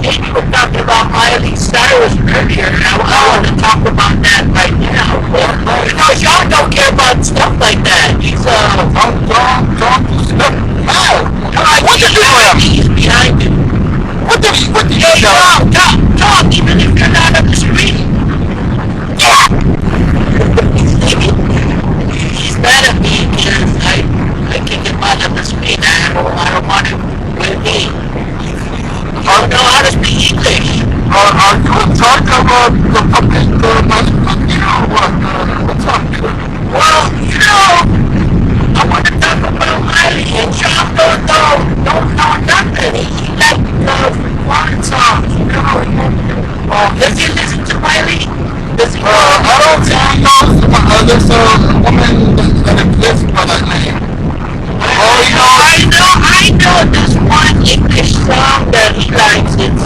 Jamie was talking about Miley Cyrus earlier, and I want to talk about that right now. You know, Sean don't care about stuff like that. He's what did you do? He's behind you. What did you do? Talk, even if you're not on the screen. Yeah. He's mad at me because I kick him out of the screen. I don't want him with me. I don't know how to speak English. Are you talking about the puppet, what's up? Well, you know, I want to talk about Miley, and Sean don't know nothing. He likes foreign songs, you know. Does he listen to Miley? I don't think he knows there's a woman that exists by that name. I know this one English song that he likes. It's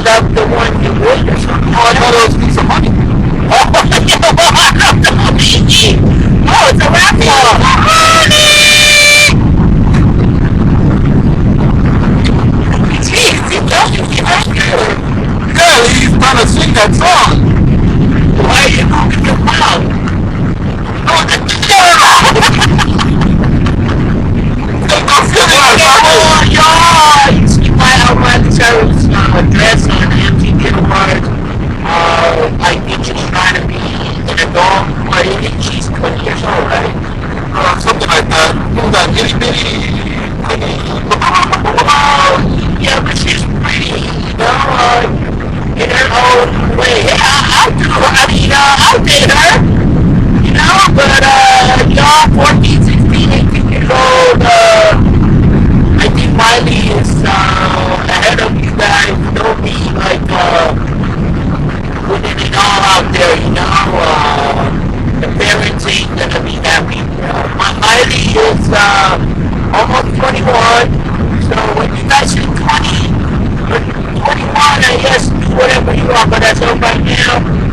Love the One You Would or something. Oh, I thought it was Piece of Money. I don't know, maybe. No, it's a rap song. being 18 years old, I think Miley is ahead of you guys. Don't be like putting it all out there, you know. The parents ain't gonna be happy. Miley is almost 21, so when you guys are 20, 21, I guess do whatever you want, but as of right now,